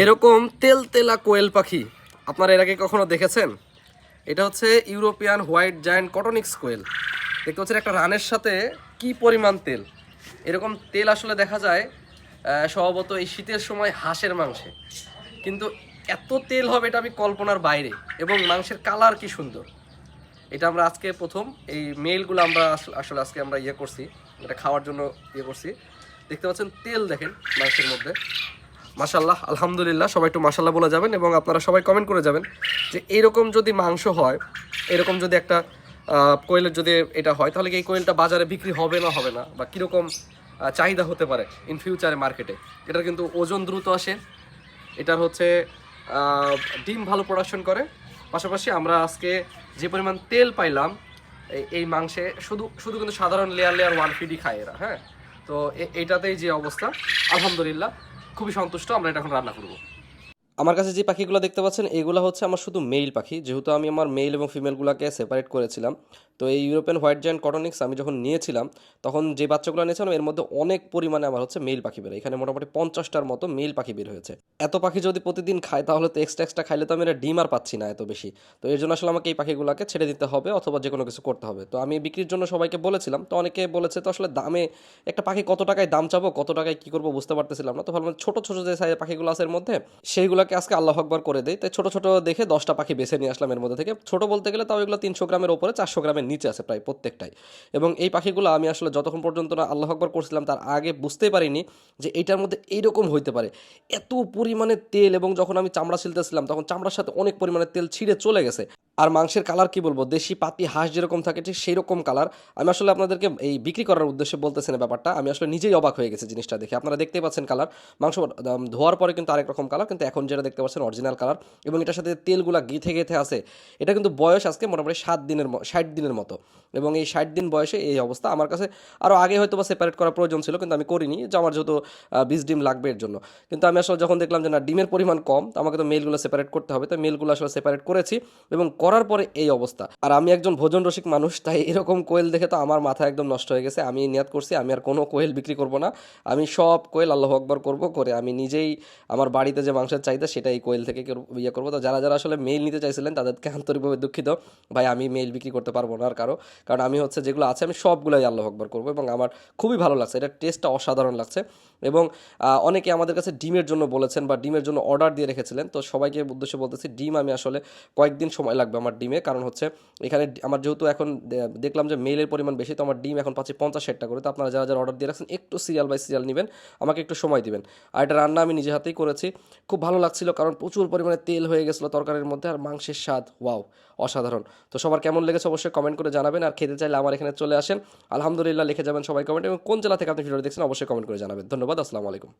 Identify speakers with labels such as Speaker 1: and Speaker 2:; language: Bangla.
Speaker 1: এরকম তেল তেলা কোয়েল পাখি আপনারা এর আগে কখনো দেখেছেন? এটা হচ্ছে ইউরোপিয়ান হোয়াইট জায়ান্ট কটনিক্স কোয়েল। দেখতে পাচ্ছেন একটা রানের সাথে কি পরিমাণ তেল। এরকম তেল আসলে দেখা যায় স্বভাবত এই শীতের সময় হাঁসের মাংসে, কিন্তু এত তেল হবে এটা আমি কল্পনার বাইরে। এবং মাংসের কালার কি সুন্দর, এটা আমরা আজকে প্রথম এই মেলগুলো আমরা আসলে আজকে আমরা করছি, এটা খাওয়ার জন্য করছি। দেখতে পাচ্ছেন তেল দেখেন মাংসের মধ্যে। মাশাল্লাহ, আলহামদুলিল্লাহ, সবাই একটু মাশাল্লাহ বলে যাবেন এবং আপনারা সবাই কমেন্ট করে যাবেন যে এইরকম যদি মাংস হয়, এরকম যদি একটা কোয়েলের যদি এটা হয়, তাহলে কি এই কোয়েলটা বাজারে বিক্রি হবে না হবে না, বা কীরকম চাহিদা হতে পারে ইন ফিউচারে মার্কেটে। এটার কিন্তু ওজন দ্রুত আসে, এটার হচ্ছে ডিম ভালো প্রোডাকশন করে। পাশাপাশি আমরা আজকে যে পরিমাণ তেল পাইলাম এই মাংসে, শুধু শুধু কিন্তু সাধারণ লেয়ার ওয়ান ফিডই খায় এরা। হ্যাঁ, তো এইটাতেই যে অবস্থা, আলহামদুলিল্লাহ খুবই সন্তুষ্ট। আমরা এটা এখন রান্না করব। আমার কাছে যে পাখিগুলো দেখতে পাচ্ছেন এগুলো হচ্ছে আমার শুধু মেল পাখি, যেহেতু আমি আমার মেল এবং ফিমেলগুলোকে সেপারেট করেছিলাম। তো এই ইউরোপিয়ান হোয়াইট জায়ান্ট কটনিক্স আমি যখন নিয়েছিলাম, তখন যে বাচ্চাগুলো নিয়েছিলাম এর মধ্যে অনেক পরিমাণে আমার হচ্ছে মেল পাখি বের হয়। এখানে মোটামুটি 50টার মতো মেল পাখি বের হয়েছে। এত পাখি যদি প্রতিদিন খায় তাহলে তো এক্সট্রা খাইলে তো আমি এটা ডিম আর পাচ্ছি না এত বেশি। তো এর জন্য আসলে আমাকে এই পাখিগুলোকে ছেড়ে দিতে হবে অথবা যে কোনো কিছু করতে হবে। তো আমি বিক্রির জন্য সবাইকে বলেছিলাম, তো অনেকে বলেছে তো আসলে দামে একটা পাখি কত টাকায় দাম চাবো, কত টাকায় কী করবো বুঝতে পারতেছিলাম না। তো ভাবলাম ছোটো ছোটো যে সাইজের পাখিগুলো আছে এর মধ্যে, সেইগুলোকে আজকে আল্লাহ আকবার করে দেয়। তাই ছোটো ছোটো দেখে 10টা পাখি বেছে নিয়ে আসলাম। এর মধ্যে থেকে ছোটো বলতে গেলে তাও এগুলো 300 গ্রামের ওপরে, 400 গ্রামের নিচে আছে প্রায় প্রত্যেকটাই। এবং এই পাখিগুলো আমি আসলে যতক্ষণ পর্যন্ত না আল্লাহ আকবার করছিলাম তার আগে বুঝতেই পারিনি যে এইটার মধ্যে এইরকম হইতে পারে, এত পরিমাণে তেল। এবং যখন আমি চামড়া ছিলতেছিলাম তখন চামড়ার সাথে অনেক পরিমাণে তেল ছিঁড়ে চলে গেছে। আর মাংসের কালার কি বলবো, দেশি পাতি হাঁস যেরকম থাকে ঠিক সেই রকম কালার। আমি আসলে আপনাদেরকে এই বিক্রি করার উদ্দেশ্যে বলতেছি না ব্যাপারটা, আমি আসলে নিজেই অবাক হয়ে গেছি জিনিসটা দেখে। আপনারা দেখতেই পাচ্ছেন কালার, মাংস ধোয়ার পরে কিন্তু আরেক রকম কালার, কিন্তু এখন যেটা দেখতে পাচ্ছেন অরিজিনাল কালার। এবং এটার সাথে তেলগুলা গেথে গেথে আছে। এটা কিন্তু বয়স আজকে মোটামুটি 60 দিনের মতো। এবং এই 60 দিন বয়সে এই অবস্থা। আমার কাছে আরও আগে হয়তো বা সেপারেট করার প্রয়োজন ছিল, কিন্তু আমি করিনি, যে আমার যেহেতু 20 ডিম লাগবে এর জন্য। কিন্তু আমি আসলে যখন দেখলাম যে না, ডিমের পরিমাণ কম, তো আমাকে তো মেলগুলো সেপারেট করতে হবে, তো মেলগুলো আসলে সেপারেট করেছি এবং করার পরে এই অবস্থা। আর আমি একজন ভোজন রসিক মানুষ, তাই এরকম কোয়েল দেখে তো আমার মাথা একদম নষ্ট হয়ে গেছে। আমি নিয়াত করছি আমি আর কোনো কোয়েল বিক্রি করব না, আমি সব কোয়েল আল্লাহু আকবার করব, করে আমি নিজেই আমার বাড়িতে যে মাংসের চাহিদা সেটা এই কোয়েল থেকে করবো। তো যারা যারা আসলে মেল নিতে চাইছিলেন তাদেরকে আন্তরিকভাবে দুঃখিত ভাই, আমি মেল বিক্রি করতে পারবো না আর কারণ আমি হচ্ছে যেগুলো আছে আমি সবগুলোই আল্লাহু আকবার করবো। এবং আমার খুবই ভালো লাগছে, এটার টেস্টটা অসাধারণ লাগছে। এবং অনেকে আমাদের কাছে ডিমের জন্য বলেছেন বা ডিমের জন্য অর্ডার দিয়ে রেখেছিলেন। তো সবাইকে উদ্দেশ্যে বলতেছি, ডিম আমি আসলে কয়েকদিন সময় লাগবে আমার ডিমে, কারণ হচ্ছে এখানে আমার যেহেতু এখন দেখলাম যে মেলের পরিমাণ বেশি, তো আমার ডিম এখন পাচ্ছি 50-60টা করে। তো আপনারা যারা যারা অর্ডার দিয়ে রাখছেন একটু সিরিয়াল বাই সিরিয়াল নেবেন, আমাকে একটু সময় দিবেন। আর এটা রান্না আমি নিজে হাতেই করেছি, খুব ভালো লাগছিল, কারণ প্রচুর পরিমাণে তেল হয়ে গেছিলো তরকারির মধ্যে, আর মাংসের স্বাদ ওয়াও, অসাধারণ। তো সবার কেমন লেগেছে অবশ্যই কমেন্ট করে জানাবেন। আর খেতে চাইলে আমার এখানে চলে আসেন, আলহামদুলিল্লাহ লিখে যাবেন সবাই কমেন্ট। এবং কোন জেলা থেকে আপনি ভিডিও দেখছেন অবশ্যই কমেন্ট করে জানাবেন। ধন্যবাদ, আসসালামু আলাইকুম।